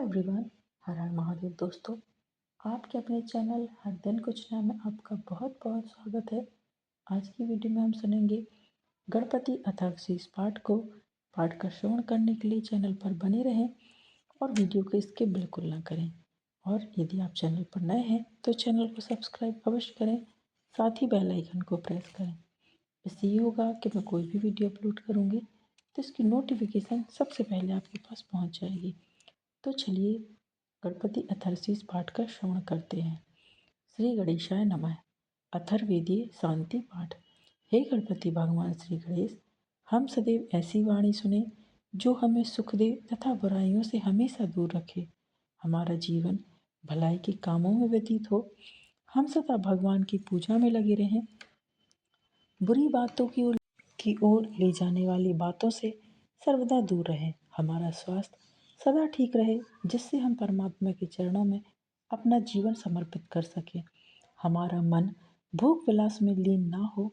Everyone, हर हर महादेव दोस्तों। आपके अपने चैनल हर दिन कुछ नया में आपका बहुत बहुत स्वागत है। आज की वीडियो में हम सुनेंगे गणपति अथर्वशीष पाठ का श्रवण करने के लिए चैनल पर बने रहें और वीडियो को स्किप बिल्कुल ना करें। और यदि आप चैनल पर नए हैं तो चैनल को सब्सक्राइब अवश्य करें, साथ ही बेल आइकन को प्रेस करें। इससे ये होगा कि मैं कोई भी वीडियो अपलोड करूँगी तो इसकी नोटिफिकेशन सबसे पहले आपके पास पहुँच जाएगी। तो चलिए गणपति अथर्वशीष पाठ का श्रवण करते हैं। श्री गणेशाय नमः। अथर्ववेदीय शांति पाठ। हे गणपति भगवान श्री गणेश, हम सदैव ऐसी वाणी सुने जो हमें सुख दे तथा बुराइयों से हमेशा दूर रखे। हमारा जीवन भलाई के कामों में व्यतीत हो। हम सदा भगवान की पूजा में लगे रहें। बुरी बातों की ओर ले जाने वाली बातों से सर्वदा दूर रहें। हमारा स्वास्थ्य सदा ठीक रहे, जिससे हम परमात्मा के चरणों में अपना जीवन समर्पित कर सकें। हमारा मन भोग विलास में लीन ना हो।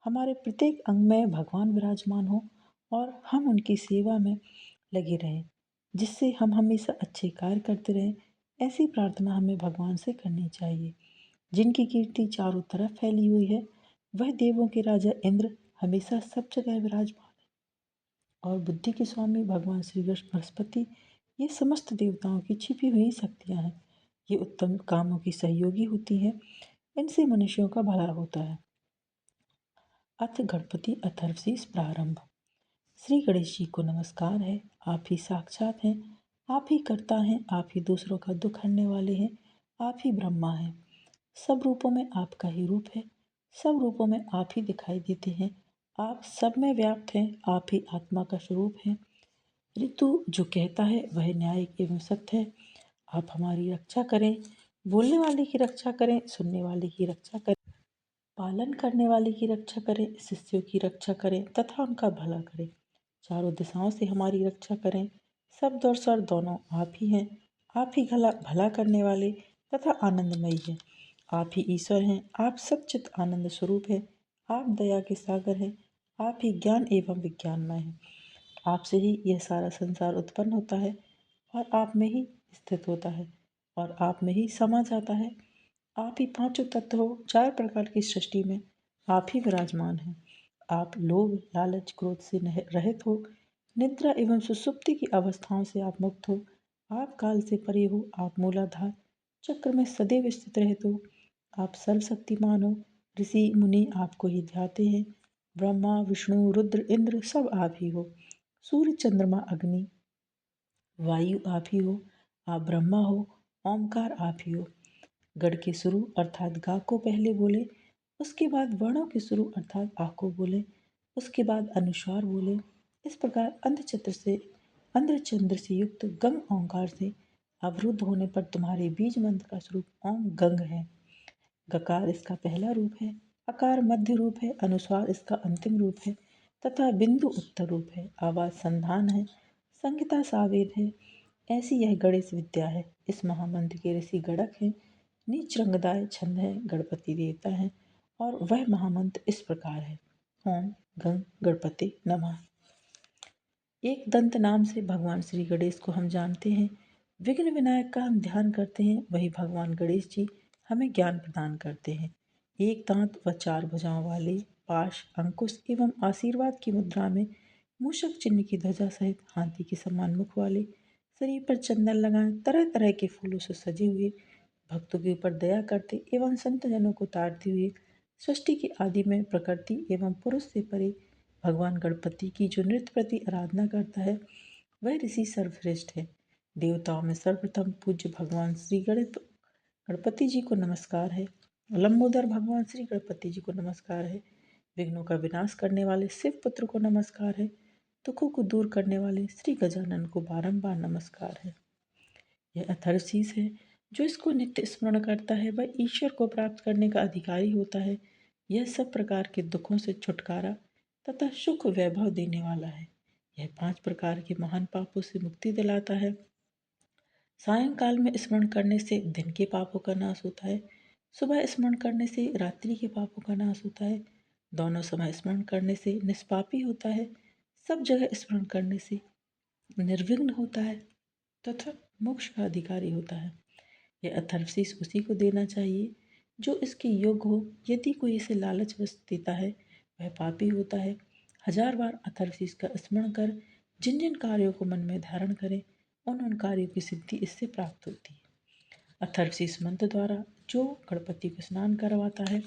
हमारे प्रत्येक अंग में भगवान विराजमान हो और हम उनकी सेवा में लगे रहें, जिससे हम हमेशा अच्छे कार्य करते रहें। ऐसी प्रार्थना हमें भगवान से करनी चाहिए। जिनकी कीर्ति चारों तरफ फैली हुई है, वह देवों के राजा इंद्र हमेशा सब जगह विराजमान है। और बुद्धि के स्वामी भगवान श्री कृष्ण बृहस्पति, ये समस्त देवताओं की छिपी हुई शक्तियाँ हैं। ये उत्तम कामों की सहयोगी होती हैं। इनसे मनुष्यों का भला होता है। अथ गणपति अथर्वशीष प्रारंभ। श्री गणेश जी को नमस्कार है। आप ही साक्षात हैं, आप ही कर्ता हैं, आप ही दूसरों का दुख हरने वाले हैं, आप ही ब्रह्मा हैं। सब रूपों में आपका ही रूप है, सब रूपों में आप ही दिखाई देते हैं। आप सब में व्याप्त हैं, आप ही आत्मा का स्वरूप हैं। ऋतु जो कहता है वह न्यायिक एवं सत्य है। आप हमारी रक्षा करें, बोलने वाले की रक्षा करें, सुनने वाले की रक्षा करें, पालन करने वाले की रक्षा करें, शिष्यों की रक्षा करें तथा उनका भला करें। चारों दिशाओं से हमारी रक्षा करें। शब्द और स्वर दोनों आप ही हैं। आप ही भला करने वाले तथा आनंदमयी हैं। आप ही ईश्वर हैं। आप सच्चित आनंद स्वरूप हैं। आप दया के सागर हैं। आप ही ज्ञान एवं विज्ञानमय हैं। आपसे ही यह सारा संसार उत्पन्न होता है और आप में ही स्थित होता है और आप में ही समा जाता है। आप ही पांचों तत्व हो। चार प्रकार की सृष्टि में आप ही विराजमान हैं। आप लोभ, लालच, क्रोध से रहित हो। निद्रा एवं सुसुप्ति की अवस्थाओं से आप मुक्त हो। आप काल से परे हो। आप मूलाधार चक्र में सदैव स्थित रहते हो। आप सर्वशक्तिमान हो। ऋषि मुनि आपको ही ध्याते हैं। ब्रह्मा, विष्णु, रुद्र, इंद्र सब आप ही हो। सूर्य, चंद्रमा, अग्नि, वायु आप ही हो। आप ब्रह्मा हो। ओमकार आप ही हो। गढ़ के शुरू अर्थात गा को पहले बोले, उसके बाद वर्णों के शुरू अर्थात आ को बोले, उसके बाद अनुस्वार बोले। इस प्रकार अंध्र चंद्र से युक्त गंग ओंकार से अवरुद्ध होने पर तुम्हारे बीज मंत्र का स्वरूप ओम गंग है। गकार इसका पहला रूप है, अकार मध्य रूप है, अनुस्वार इसका अंतिम रूप है तथा बिंदु उत्तर रूप है। आवाज संधान है, संहिता सावेद है। ऐसी यह गणेश विद्या है। इस महामंत्र के ऋषि गणक हैं। नीच रंगदाय छंद है, गणपति देवता है और वह महामंत्र इस प्रकार है। ओम गंग गणपति नमः। एक दंत नाम से भगवान श्री गणेश को हम जानते हैं। विघ्न विनायक का हम ध्यान करते हैं, वही भगवान गणेश जी हमें ज्ञान प्रदान करते हैं। एक दांत व चार भुजाओं वाले, पाश, अंकुश एवं आशीर्वाद की मुद्रा में, मूषक चिन्ह की ध्वजा सहित हाथी के समान मुख वाले, शरीर पर चंदन लगाए, तरह तरह के फूलों से सजे हुए, भक्तों के ऊपर दया करते एवं संत जनों को तारते हुए, सृष्टि के आदि में प्रकृति एवं पुरुष से परे भगवान गणपति की जो नृत्य प्रति आराधना करता है, वह ऋषि सर्वश्रेष्ठ है। देवताओं में सर्वप्रथम पूज्य भगवान श्री गणपति जी को नमस्कार है। लंबोदर भगवान श्री गणपति जी को नमस्कार है। विघ्नों का विनाश करने वाले शिव पुत्र को नमस्कार है। दुखों को दूर करने वाले श्री गजानन को बारंबार नमस्कार है। यह अथर्वशीष है। जो इसको नित्य स्मरण करता है वह ईश्वर को प्राप्त करने का अधिकारी होता है। यह सब प्रकार के दुखों से छुटकारा तथा सुख वैभव देने वाला है। यह 5 प्रकार के महान पापों से मुक्ति दिलाता है। सायंकाल में स्मरण करने से दिन के पापों का नाश होता है। सुबह स्मरण करने से रात्रि के पापों का नाश होता है। दोनों समय स्मरण करने से निष्पापी होता है। सब जगह स्मरण करने से निर्विघ्न होता है तथा मोक्ष का अधिकारी होता है। यह अथर्वशीष उसी को देना चाहिए जो इसके योग्य हो। यदि कोई इसे लालचवश देता है वह पापी होता है। हजार बार अथर्वशीष का स्मरण कर जिन जिन कार्यों को मन में धारण करें उन उन कार्यों की सिद्धि इससे प्राप्त होती है। अथर्वशीष मंत्र द्वारा जो गणपति को स्नान करवाता है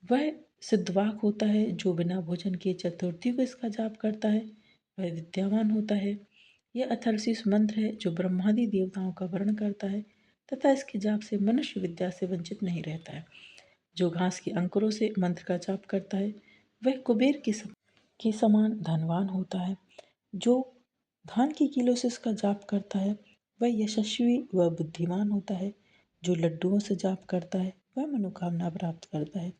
वह सिद्धवाक होता है। जो बिना भोजन किए चतुर्थी को इसका जाप करता है वह विद्यावान होता है। यह अथर्वशीष मंत्र है जो ब्रह्मादि देवताओं का वर्ण करता है तथा इसके जाप से मनुष्य विद्या से वंचित नहीं रहता है। जो घास के अंकुरों से मंत्र का जाप करता है वह कुबेर के समान धनवान होता है। जो धान की कीलों से इसका जाप करता है वह यशस्वी व बुद्धिमान होता है। जो लड्डुओं से जाप करता है वह मनोकामना प्राप्त करता है।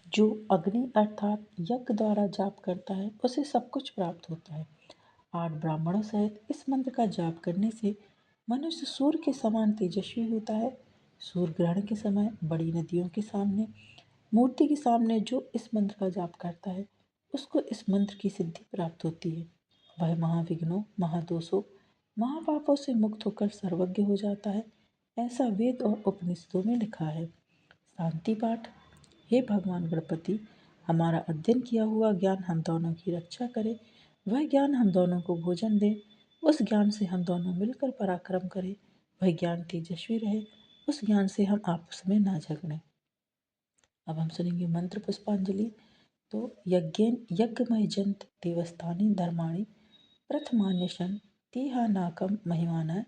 जो अग्नि अर्थात यज्ञ द्वारा जाप करता है उसे सब कुछ प्राप्त होता है। 8 ब्राह्मणों सहित इस मंत्र का जाप करने से मनुष्य सूर्य के समान तेजस्वी होता है। सूर्य ग्रहण के समय बड़ी नदियों के सामने मूर्ति के सामने जो इस मंत्र का जाप करता है उसको इस मंत्र की सिद्धि प्राप्त होती है। वह महाविघ्नों, महादोषों, महापापों से मुक्त होकर सर्वज्ञ हो जाता है। ऐसा वेद और उपनिषदों में लिखा है। शांति पाठ। हे भगवान गणपति, हमारा अध्ययन किया हुआ ज्ञान हम दोनों की रक्षा करे। वह ज्ञान हम दोनों को भोजन दे। उस ज्ञान से हम दोनों मिलकर पराक्रम करें। वह ज्ञान तेजस्वी रहे। उस ज्ञान से हम आपस में ना झगड़ें। अब हम सुनेंगे मंत्र पुष्पांजलि। तो यज्ञेन यज्ञमय जंत देवस्थानी धर्माणि प्रथमान्यशन तेहा नाकम महिमाना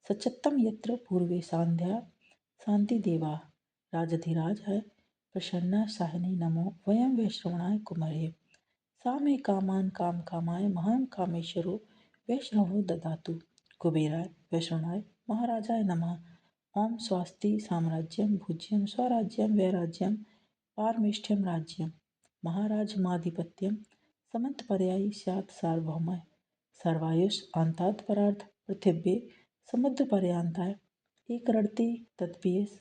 सचत्तम यत्र पूर्वे सांध्या शांति देवा राजधिराज है प्रसन्ना साहिनी नमो वयम वैश्रवणाय कुमरे सा मे कामान काम कामाय महान कामेश्वरो वैश्रवणो ददातु कुबेराय वैश्रवणाय महाराजाय नमः। ओम स्वस्ति साम्राज्यम भुज्यम स्वराज्यम वैराज्यम पारमेष्ठ्यम राज्यम महाराजमाधिपत्यम समंतपर्यायी स्यात् सार्वभौमः सर्वायुष अंतात् परार्थ पृथिव्ये समुद्र पर्यांताय एक रड़ते तत्पीयस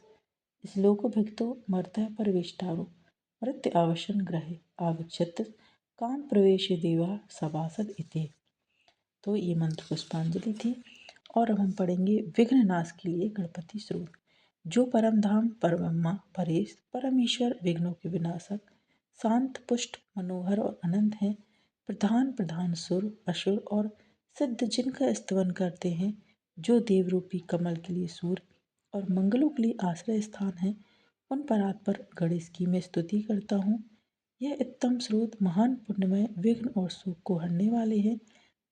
श्लोकभिक्तो मर्तः परवेष्टारो मृत्य आवशन ग्रहे आविक्षत काम प्रवेश देवा सभासद इति। तो ये मंत्र पुष्पांजलि थी। और अब हम पढ़ेंगे विघ्न नाश के लिए गणपति स्तोत्र। जो परम धाम परब्रह्मा परेश परमेश्वर विघ्नों के विनाशक शांत पुष्ट मनोहर और अनंत हैं। प्रधान प्रधान सुर असुर और सिद्ध जिनका स्तवन करते हैं। जो देव रूपी कमल के लिए सूर्य और मंगलों के लिए आश्रय स्थान है उन परात्पर गणेश की मैं स्तुति करता हूँ। यह उत्तम स्रोत महान पुण्यमय विघ्न और सुख को हरने वाले हैं।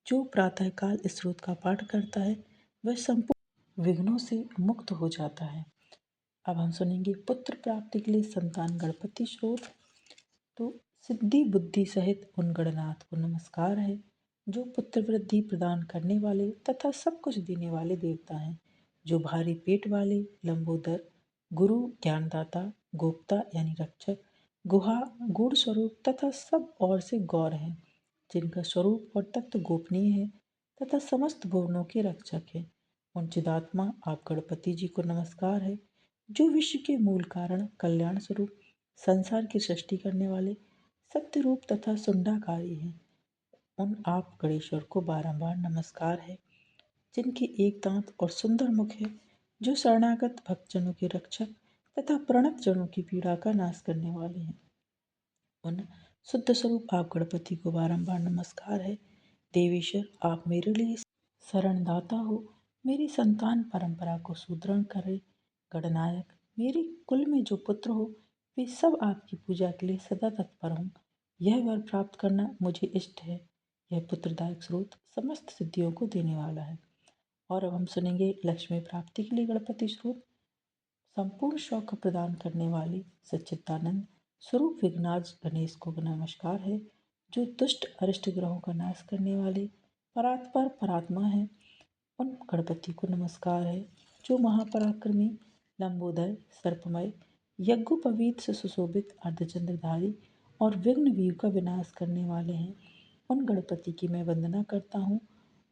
जो प्रातःकाल इस स्रोत का पाठ करता है वह संपूर्ण विघ्नों से मुक्त हो जाता है। अब हम सुनेंगे पुत्र प्राप्ति के लिए संतान गणपति स्रोत। तो सिद्धि बुद्धि सहित उन गणनाथ को नमस्कार है जो पुत्र वृद्धि प्रदान करने वाले तथा सब कुछ देने वाले देवता हैं। जो भारी पेट वाले लंबोदर गुरु ज्ञानदाता गोप्ता यानी रक्षक गुहा गूढ़ स्वरूप तथा सब और से गौर हैं। जिनका स्वरूप और तत्व गोपनीय है तथा समस्त भुवनों के रक्षक है। उन चिदात्मा आप गणपति जी को नमस्कार है जो विश्व के मूल कारण कल्याण स्वरूप संसार की सृष्टि करने वाले सत्य रूप तथा सुंडाकारी हैं। उन आप गणेश्वर को बारंबार नमस्कार है जिनके एक दांत और सुंदर मुख है। जो शरणागत भक्तजनों के रक्षक तथा प्रणत जनों की पीड़ा का नाश करने वाले हैं। उन शुद्ध स्वरूप आप गणपति को बारंबार नमस्कार है। देवेश्वर आप मेरे लिए शरणदाता हो। मेरी संतान परंपरा को सुदृढ़ करे। गणनायक मेरे कुल में जो पुत्र हो वे सब आपकी पूजा के लिए सदा तत्पर हों। यह वर प्राप्त करना मुझे इष्ट है। यह पुत्रदायक स्रोत समस्त सिद्धियों को देने वाला है। और अब हम सुनेंगे लक्ष्मी प्राप्ति के लिए गणपति स्रोत। संपूर्ण शौक प्रदान करने वाले सच्चिदानंद स्वरूप विघ्नाज गणेश को नमस्कार है जो दुष्ट अरिष्ट ग्रहों का नाश करने वाले परात्पर परात्मा है। उन गणपति को नमस्कार है जो महापराक्रमी लंबोदर सर्पमय यज्ञोपवीत से सुशोभित अर्धचंद्रधारी और विघ्न व्यू का विनाश करने वाले हैं। उन गणपति की मैं वंदना करता हूँ।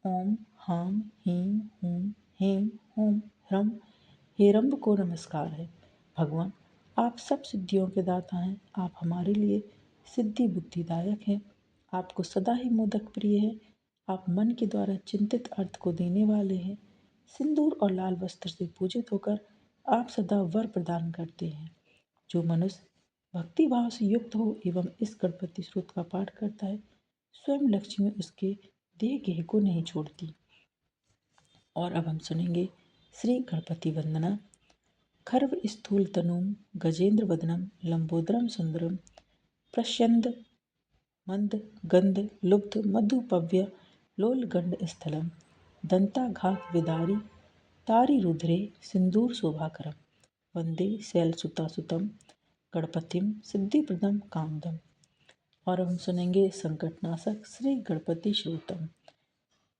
ओम हाम हीम हूम हेम होम ह्रम हेरम्ब को नमस्कार है। भगवान आप सब सिद्धियों के दाता हैं। आप हमारे लिए सिद्धि बुद्धिदायक हैं। आपको सदा ही मोदक प्रिय है। आप मन के द्वारा चिंतित अर्थ को देने वाले हैं। सिंदूर और लाल वस्त्र से पूजित होकर आप सदा वर प्रदान करते हैं। जो मनुष्य भक्ति भाव से युक्त हो एवं इस गणपति स्तोत्र का पाठ करता है, स्वयं लक्ष्मी उसके दिए गेह को नहीं छोड़ती। और अब हम सुनेंगे श्री गणपति वंदना। खर्व स्थूल तनुम गजेंद्र वदनम लंबोदरम सुंदरम प्रस्यंद मंद गंध लुब्ध मधुपव्य लोलगंड स्थलम दंताघात विदारी तारी रुद्रे सिंदूर शोभाकरम वंदे शैलसुतासुतम गणपतिम सिद्धिप्रदम कामदम। और हम सुनेंगे संकटनाशक श्री गणपति श्रोतम।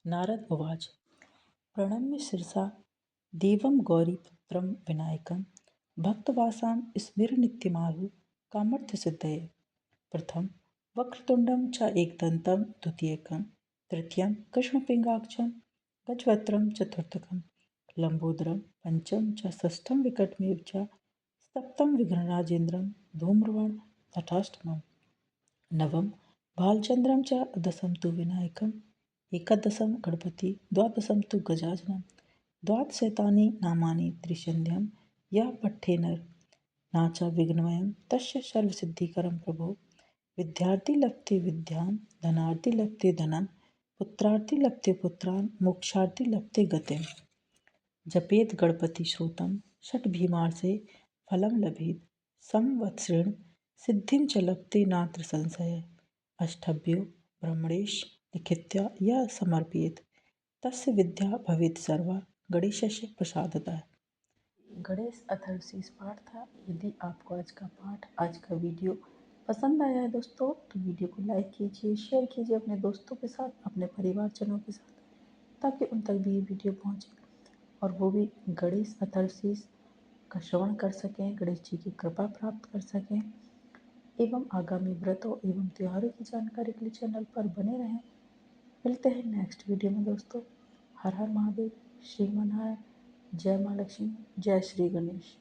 नारद उवाच प्रणम्य शिरसा देवं गौरीपुत्रं विनायकं भक्तवासां स्मिरनित्यमाहु कामर्थसिद्धये। प्रथम वक्रतुण्डं च एकदन्तं द्वितीयकं तृतीयं कृष्णपिङ्गाक्षं गजवक्त्रं चतुर्थकं लम्बोदरं पञ्चमं च षष्ठं विकटमेव च सप्तमं विघ्नराजेन्द्रं धूम्रवर्णं तथाष्टमम् नवम भालचंद्रम च दशम तु विनायकम एकादशम गणपति द्वादशम तु गजाननम द्वादशैतानि नामानि त्रिशन्ध्यम यः पठ्ठेन नाचा विघ्नमयं तस्य सर्वसिद्धिकरं प्रभो। विद्यार्थी लभते विद्यां धनार्थी लभते धनं पुत्रार्थी लभते पुत्रान् मोक्षार्थी लभते गतिम्। जपेत गणपति श्रोतम षट भीमार से फलम लभेत संवत्सरेण सिद्धिं च लभते नात्र संशय। अष्टभ्यो ब्रह्मणेश लिखित्या यह समर्पयेत तस्य विद्या भवेत सर्वा गणेशस्य प्रसादतः। गणेश अथर्वशीष पाठ था। यदि आपको आज का पाठ आज का वीडियो पसंद आया है दोस्तों, तो वीडियो को लाइक कीजिए, शेयर कीजिए अपने दोस्तों के साथ, अपने परिवारजनों के साथ, ताकि उन तक भी ये वीडियो पहुँचे और वो भी गणेश अथर्वशीष का श्रवण कर सकें, गणेश जी की कृपा प्राप्त कर सकें एवं आगामी व्रतों एवं त्योहारों की जानकारी के लिए चैनल पर बने रहें। मिलते हैं नेक्स्ट वीडियो में दोस्तों। हर हर महादेव, श्री मनारायण, जय माँ लक्ष्मी, जय श्री गणेश।